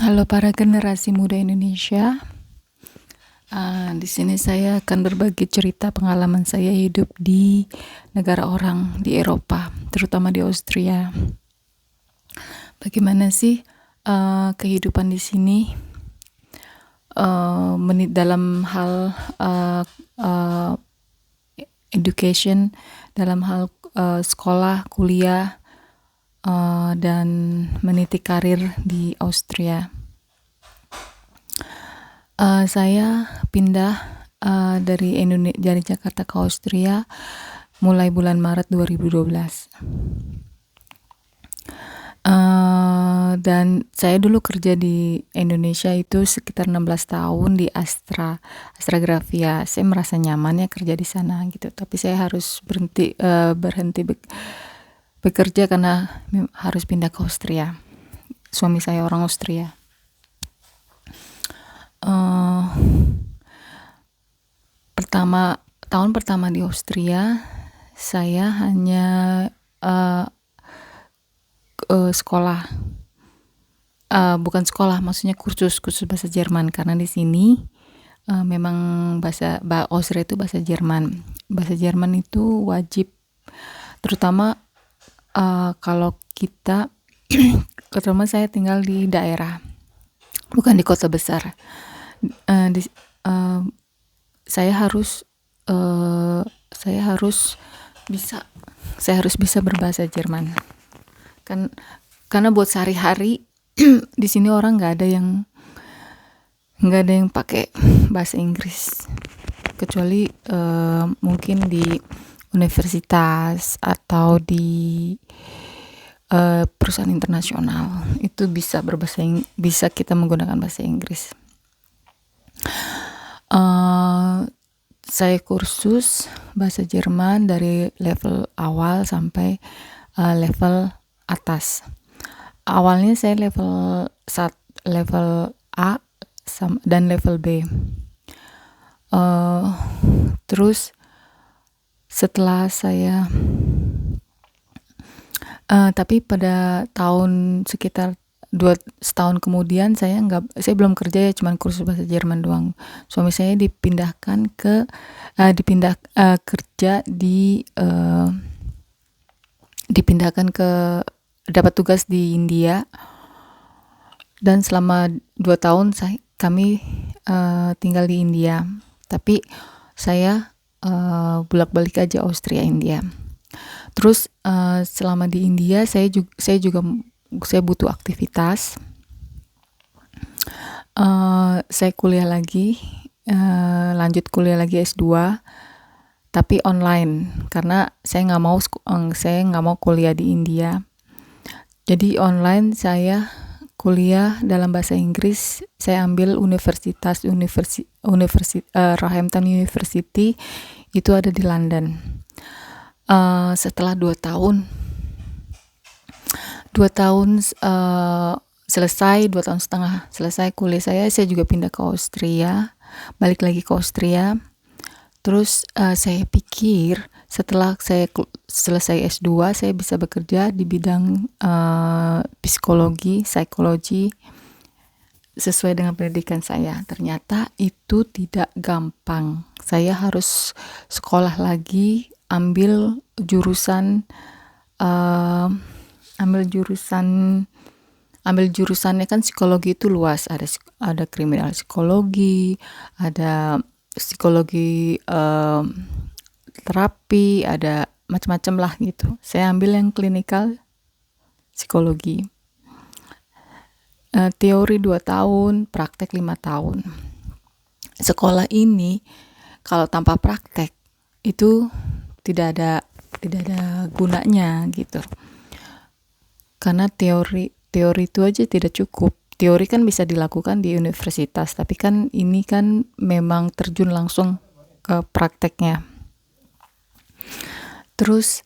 Halo para generasi muda Indonesia. Di sini saya akan berbagi cerita pengalaman saya hidup di negara orang di Eropa, terutama di Austria. Bagaimana sih kehidupan di sini dalam hal education, dalam hal sekolah, kuliah, dan meniti karir di Austria. Saya pindah dari Jakarta ke Austria mulai bulan Maret 2012. Dan saya dulu kerja di Indonesia itu sekitar 16 tahun di Astra Grafia. Saya merasa nyaman ya kerja di sana gitu. Tapi saya harus berhenti bekerja karena harus pindah ke Austria. Suami saya orang Austria. Tahun pertama di Austria saya hanya sekolah, bukan sekolah, maksudnya kursus bahasa Jerman, karena di sini memang bahasa Austria itu bahasa Jerman. Bahasa Jerman itu wajib, terutama kalau kita terutama saya tinggal di daerah, bukan di kota besar. Saya harus bisa berbahasa Jerman. Karena buat sehari-hari di sini orang nggak ada yang pakai bahasa Inggris, kecuali mungkin di universitas atau di perusahaan internasional itu bisa kita menggunakan bahasa Inggris. Saya kursus bahasa Jerman dari level awal sampai level atas. Awalnya saya level A dan level B. Terus setelah saya tapi pada tahun sekitar 2 tahun kemudian saya belum kerja ya, cuman kursus bahasa Jerman doang. Suami saya dipindahkan ke dapat tugas di India, dan selama 2 tahun kami tinggal di India. Tapi saya bolak-balik aja Austria India. Terus selama di India saya butuh aktivitas. Saya lanjut kuliah lagi S2, tapi online, karena saya nggak mau kuliah di India. Jadi online saya kuliah dalam bahasa Inggris. Saya ambil Roehampton University, itu ada di London. Setelah 2 tahun selesai, 2 tahun setengah selesai kuliah saya juga pindah ke Austria, balik lagi ke Austria. Terus saya pikir setelah saya selesai S2 saya bisa bekerja di bidang psikologi sesuai dengan pendidikan saya. Ternyata itu tidak gampang. Saya harus sekolah lagi, ambil jurusannya kan psikologi itu luas, ada kriminal psikologi, ada psikologi terapi, ada macam-macam lah gitu. Saya ambil yang klinikal psikologi. Teori 2 tahun, praktek 5 tahun. Sekolah ini kalau tanpa praktek itu tidak ada gunanya gitu. Karena teori itu aja tidak cukup. Teori kan bisa dilakukan di universitas, tapi kan ini kan memang terjun langsung ke prakteknya. Terus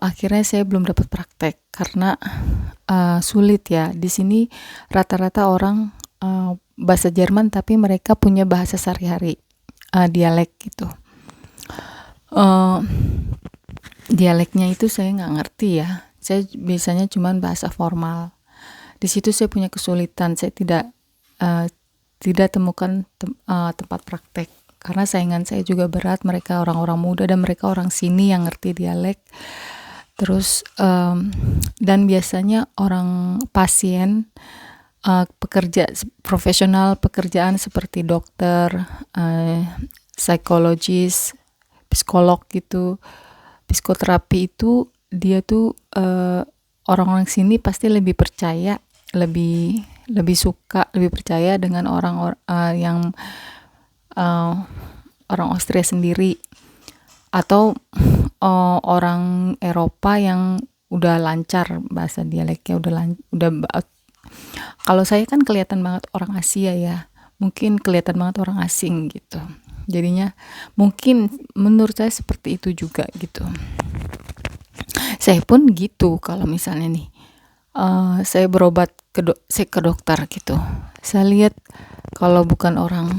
akhirnya saya belum dapat praktek karena sulit ya. Di sini rata-rata orang bahasa Jerman tapi mereka punya bahasa sehari-hari, dialek gitu. Dialeknya itu saya nggak ngerti ya. Saya biasanya cuman bahasa formal. Di situ saya punya kesulitan, saya tidak temukan tempat praktek karena saingan saya juga berat, mereka orang-orang muda dan mereka orang sini yang ngerti dialek. Terus dan biasanya orang pasien, pekerja profesional pekerjaan seperti dokter, psikologis, psikolog gitu, psikoterapi itu dia tuh orang-orang sini pasti lebih percaya, lebih suka, lebih percaya dengan orang yang orang Austria sendiri atau orang Eropa yang udah lancar bahasa dialeknya, kalau saya kan kelihatan banget orang Asia ya, mungkin kelihatan banget orang asing gitu. Jadinya mungkin menurut saya seperti itu juga gitu. Saya pun gitu kalau misalnya nih saya berobat saya ke dokter gitu. Saya lihat kalau bukan orang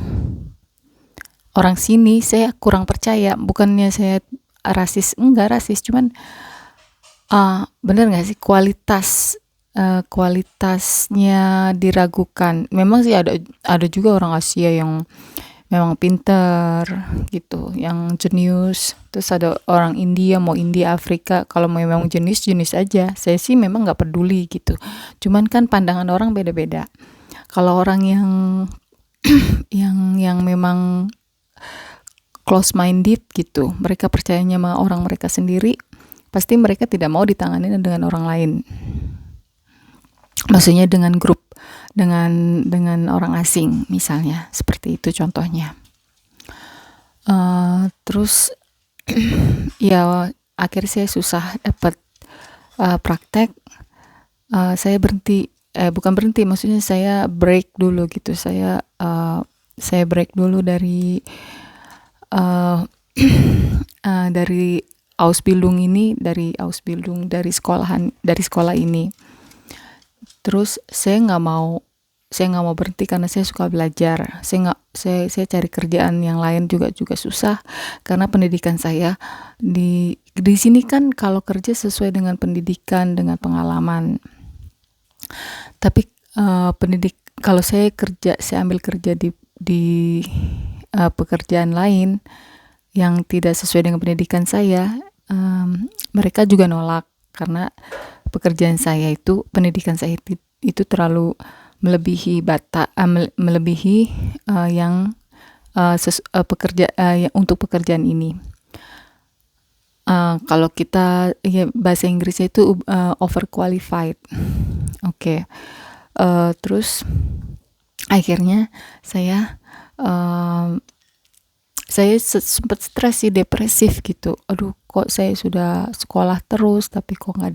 sini saya kurang percaya. Bukannya saya enggak rasis, cuman bener nggak sih kualitasnya diragukan. Memang sih ada juga orang Asia yang memang pinter gitu, yang jenius. Terus ada orang India, mau India, Afrika, kalau memang jenis aja. Saya sih memang nggak peduli gitu. Cuman kan pandangan orang beda-beda. Kalau orang yang yang memang close minded gitu, mereka percayanya sama orang mereka sendiri, pasti mereka tidak mau ditangani dengan orang lain. Maksudnya dengan grup, dengan orang asing misalnya, seperti itu contohnya. Terus ya akhirnya saya susah dapat praktek. Saya bukan berhenti, maksudnya saya break dulu gitu. Saya break dulu dari dari Ausbildung ini, dari sekolah ini. Terus saya nggak mau berhenti karena saya suka belajar. Saya cari kerjaan yang lain juga susah karena pendidikan saya di sini kan kalau kerja sesuai dengan pendidikan, dengan pengalaman. Tapi kalau saya ambil kerja di pekerjaan lain yang tidak sesuai dengan pendidikan saya, mereka juga nolak karena pekerjaan saya itu, pendidikan saya itu terlalu melebihi yang untuk pekerjaan ini. Kalau kita bahasa Inggrisnya itu overqualified. Oke. Terus akhirnya saya sempat stres sih, depresif gitu. Aduh, kok saya sudah sekolah terus tapi kok nggak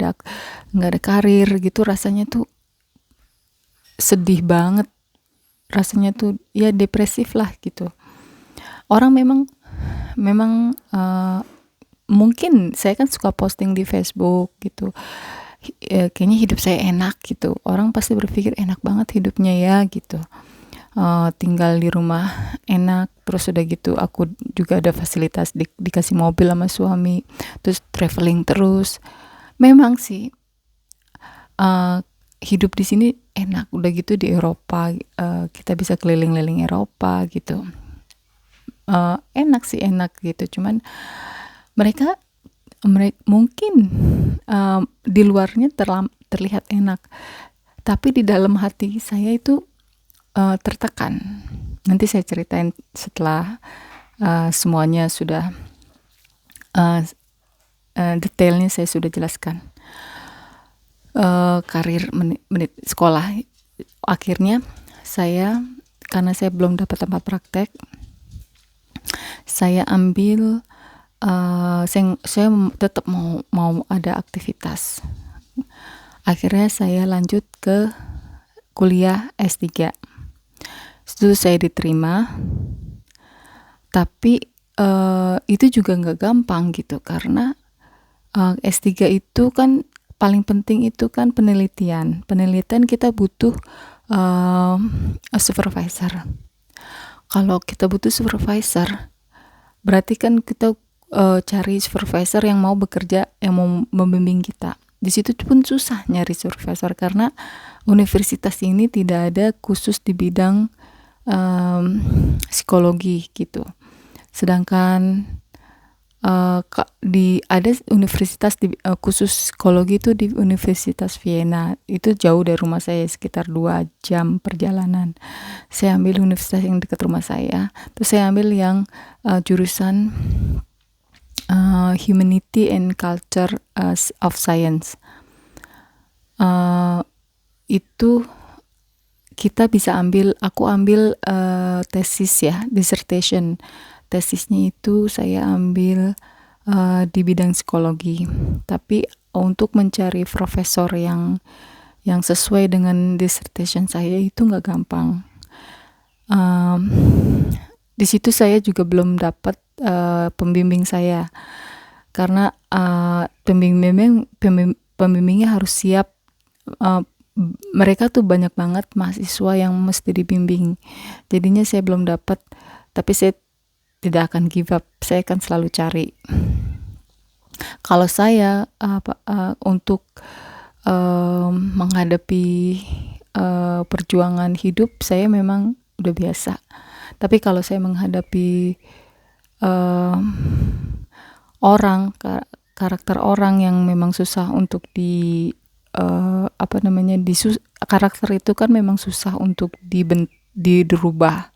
ada karir gitu, rasanya tuh sedih banget, rasanya tuh ya depresif lah gitu. Orang memang mungkin saya kan suka posting di Facebook gitu, kayaknya hidup saya enak gitu, orang pasti berpikir enak banget hidupnya ya gitu. Tinggal di rumah enak, terus udah gitu aku juga ada fasilitas dikasih mobil sama suami, terus traveling terus. Memang sih hidup di sini enak, udah gitu di Eropa kita bisa keliling-keliling Eropa gitu. Enak gitu, cuman mereka mungkin di luarnya terlihat enak, tapi di dalam hati saya itu tertekan. Nanti saya ceritain setelah semuanya sudah detailnya saya sudah jelaskan. Karir menit sekolah, akhirnya karena saya belum dapat tempat praktek, saya ambil saya tetap mau ada aktivitas. Akhirnya saya lanjut ke kuliah S3. Itu saya diterima, tapi itu juga nggak gampang gitu, karena S3 itu kan paling penting itu kan penelitian kita butuh supervisor. Kalau kita butuh supervisor, berarti kan kita cari supervisor yang mau bekerja, yang mau membimbing kita. Di situ pun susah nyari supervisor karena universitas ini tidak ada khusus di bidang psikologi gitu. Sedangkan ada universitas khusus psikologi itu di Universitas Vienna. Itu jauh dari rumah saya, sekitar 2 jam perjalanan. Saya ambil universitas yang dekat rumah saya. Terus saya ambil yang jurusan Humanity and Culture of Science. Itu kita bisa aku ambil tesis ya, dissertation. Tesisnya itu saya ambil di bidang psikologi. Tapi untuk mencari profesor yang sesuai dengan dissertation saya itu nggak gampang. Di situ saya juga belum dapat pembimbing saya karena pembimbingnya harus siap. Mereka tuh banyak banget mahasiswa yang mesti dibimbing. Jadinya saya belum dapat, tapi saya tidak akan give up. Saya akan selalu cari. Kalau saya untuk menghadapi perjuangan hidup, saya memang udah biasa. Tapi kalau saya menghadapi karakter orang yang memang susah untuk karakter itu kan memang susah untuk dirubah.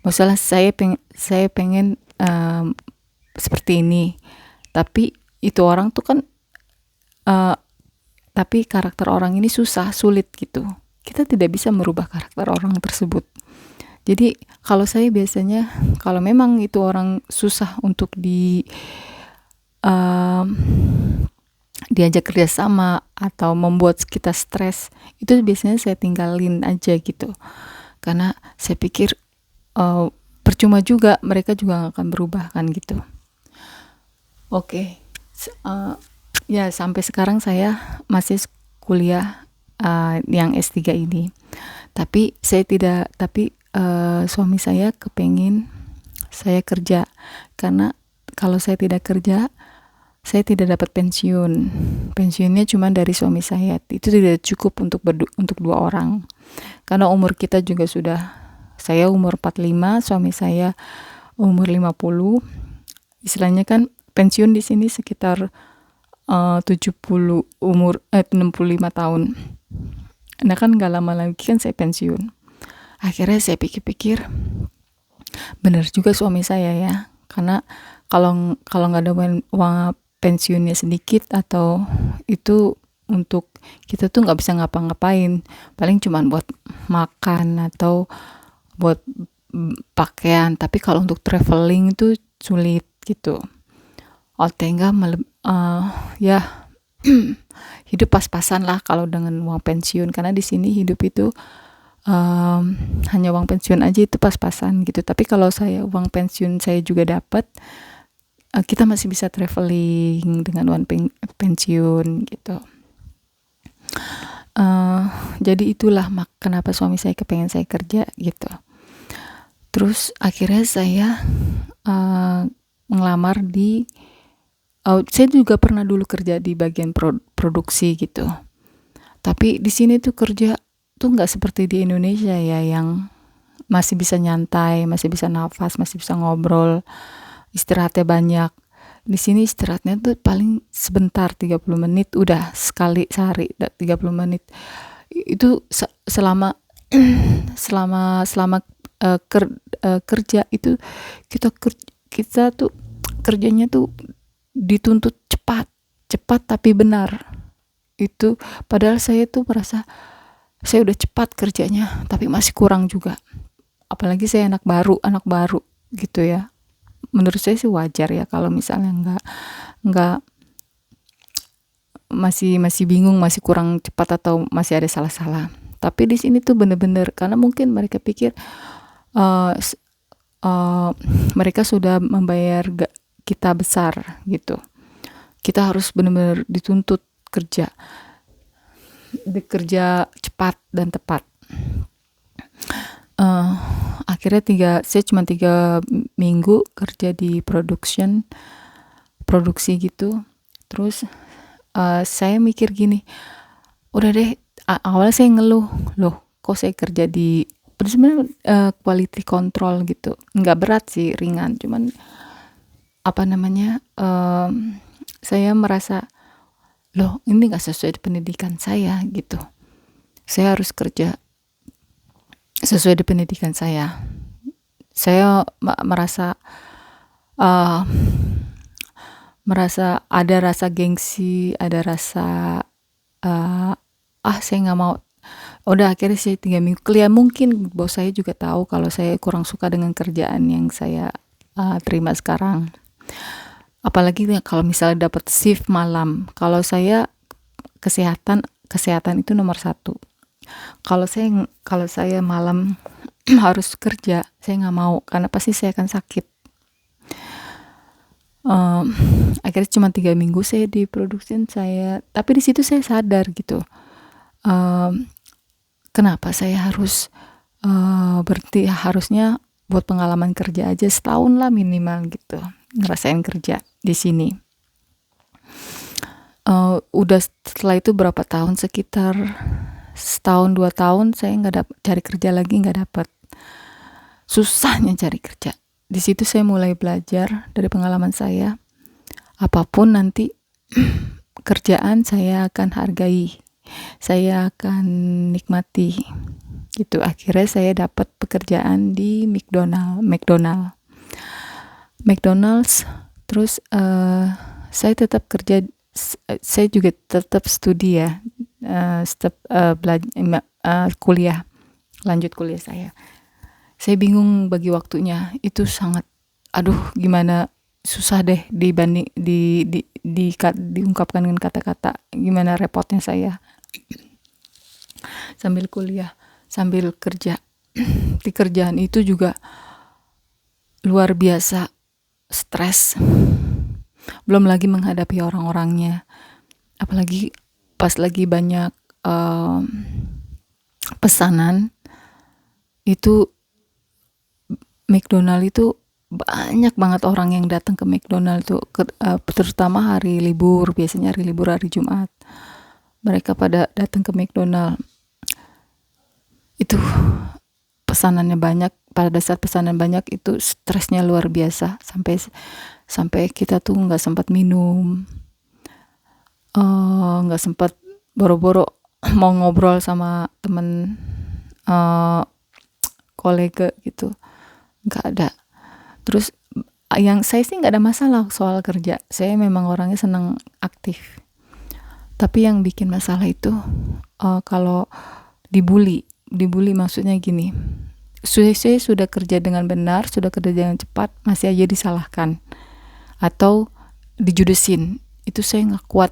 Masalah saya pengen seperti ini, tapi itu orang tuh kan tapi karakter orang ini sulit gitu. Kita tidak bisa merubah karakter orang tersebut. Jadi kalau saya biasanya kalau memang itu orang susah untuk diajak kerjasama atau membuat kita stres, itu biasanya saya tinggalin aja gitu. Karena saya pikir percuma juga, mereka juga gak akan berubah kan gitu. Oke. Ya sampai sekarang saya masih kuliah yang S3 ini. Tapi suami saya kepengin saya kerja, karena kalau saya tidak kerja saya tidak dapat pensiun. Pensiunnya cuma dari suami saya. Itu tidak cukup untuk 2 orang. Karena umur kita juga saya umur 45, suami saya umur 50. Istilahnya kan pensiun di sini sekitar 65 tahun. Nah kan gak lama lagi kan saya pensiun. Akhirnya saya pikir-pikir, benar juga suami saya ya. Karena kalau gak ada uang pensiunnya sedikit, atau itu untuk kita tuh gak bisa ngapa-ngapain. Paling cuma buat makan atau buat pakaian. Tapi kalau untuk traveling itu sulit gitu. Tengah ya hidup pas-pasan lah kalau dengan uang pensiun. Karena di sini hidup itu hanya uang pensiun aja itu pas-pasan gitu. Tapi kalau uang pensiun saya juga dapat, kita masih bisa traveling dengan uang pensiun gitu. Jadi itulah kenapa suami saya kepengen saya kerja gitu. Terus akhirnya saya ngelamar saya juga pernah dulu kerja di bagian produksi gitu. Tapi di sini tuh kerja tuh nggak seperti di Indonesia ya, yang masih bisa nyantai, masih bisa nafas, masih bisa ngobrol, istirahatnya banyak. Di sini istirahatnya tuh paling sebentar, 30 menit udah sekali sehari 30 menit. Itu selama kerja itu kita tuh kerjanya tuh dituntut cepat tapi benar. Itu padahal saya tuh merasa saya udah cepat kerjanya, tapi masih kurang juga. Apalagi saya anak baru gitu ya. Menurut saya sih wajar ya kalau misalnya nggak masih bingung, masih kurang cepat atau masih ada salah-salah. Tapi di sini tuh bener-bener karena mungkin mereka pikir mereka sudah membayar kita besar gitu. Kita harus benar-benar dituntut bekerja cepat dan tepat. Akhirnya saya cuma 3 minggu kerja di produksi gitu. Terus saya mikir gini, udah deh, awalnya saya ngeluh, loh kok saya kerja di sebenarnya quality control gitu, nggak berat sih, ringan, cuman apa namanya, saya merasa loh ini nggak sesuai pendidikan saya gitu, saya harus kerja sesuai pendidikan saya merasa ada rasa gengsi, ada rasa saya nggak mau. Udah akhirnya saya 3 minggu mungkin bos saya juga tahu kalau saya kurang suka dengan kerjaan yang saya terima sekarang, apalagi kalau misalnya dapat shift malam. Kalau saya kesehatan itu nomor 1. Kalau saya malam harus kerja, saya nggak mau karena pasti saya akan sakit. Akhirnya cuma 3 minggu saya di production saya, tapi di situ saya sadar gitu, kenapa saya harus berhenti. Harusnya buat pengalaman kerja aja setahun lah minimal gitu, ngerasain kerja di sini. Udah setelah itu berapa tahun, sekitar setahun 2 tahun saya nggak dapat cari kerja lagi, nggak dapat, susahnya cari kerja. Di situ saya mulai belajar dari pengalaman saya, apapun nanti kerjaan saya akan hargai, saya akan nikmati gitu. Akhirnya saya dapat pekerjaan di McDonald's. Terus saya tetap kerja, saya juga tetap studi ya, kuliah, lanjut kuliah saya bingung bagi waktunya, itu sangat gimana susah deh dibanding diungkapkan dengan kata-kata, gimana repotnya saya sambil kuliah sambil kerja. Di kerjaan itu juga luar biasa stres, belum lagi menghadapi orang-orangnya, apalagi pas lagi banyak pesanan. Itu McDonald itu banyak banget orang yang datang ke McDonald tuh, terutama hari libur, biasanya hari libur, hari Jumat, mereka pada datang ke McDonald. Itu pesanannya banyak, pada saat pesanan banyak itu stresnya luar biasa, sampai kita tuh nggak sempat minum, nggak sempat boro-boro mau ngobrol sama temen kolega gitu, nggak ada. Terus yang saya sih nggak ada masalah soal kerja, saya memang orangnya senang aktif, tapi yang bikin masalah itu kalau dibully maksudnya gini, saya sudah kerja dengan benar, sudah kerja dengan cepat, masih aja disalahkan atau dijudesin. Itu saya nggak kuat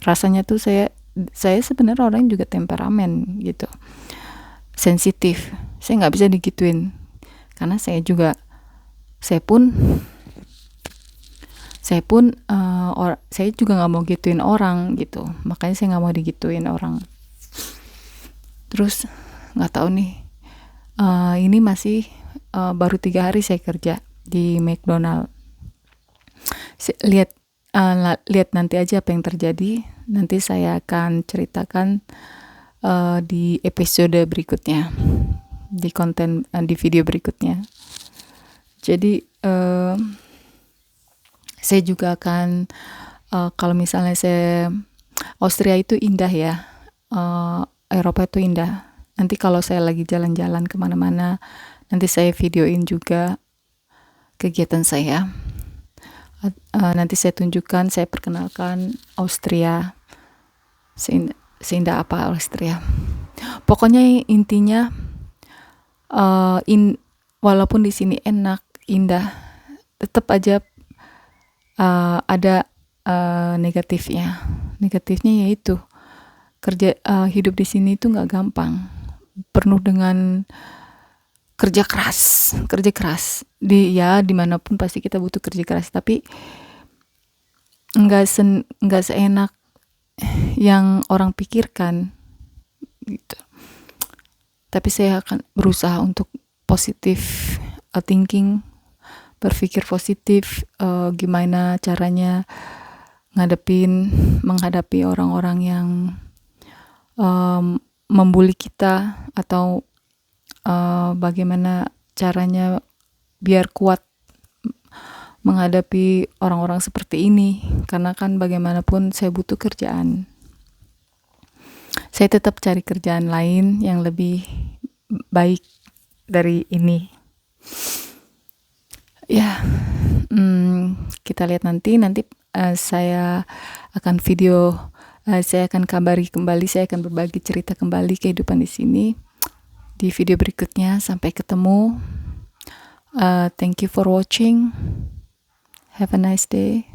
rasanya tuh. Saya sebenarnya orang juga temperamen gitu, sensitif, saya nggak bisa digituin, karena saya juga nggak mau gituin orang gitu, makanya saya nggak mau digituin orang. Terus nggak tahu nih, ini masih baru 3 hari saya kerja di McDonald. Lihat nanti aja apa yang terjadi, nanti saya akan ceritakan di episode berikutnya, di konten di video berikutnya. Jadi saya juga akan kalau misalnya Austria itu indah ya, Eropa itu indah. Nanti kalau saya lagi jalan-jalan kemana-mana, nanti saya videoin juga kegiatan saya. Nanti saya tunjukkan, saya perkenalkan Austria, seindah apa Austria. Pokoknya intinya walaupun di sini enak, indah, tetap aja ada negatifnya. Negatifnya yaitu hidup di sini itu nggak gampang, penuh dengan kerja keras. Dimanapun pasti kita butuh kerja keras, tapi nggak seenak yang orang pikirkan gitu. Tapi saya akan berusaha untuk positif thinking, berpikir positif, gimana caranya menghadapi orang-orang yang membuli kita, atau bagaimana caranya biar kuat menghadapi orang-orang seperti ini. Karena kan bagaimanapun saya butuh kerjaan. Saya tetap cari kerjaan lain yang lebih baik dari ini. Ya, kita lihat nanti saya akan saya akan kabari kembali, saya akan berbagi cerita kembali kehidupan di sini di video berikutnya. Sampai ketemu. Thank you for watching. Have a nice day.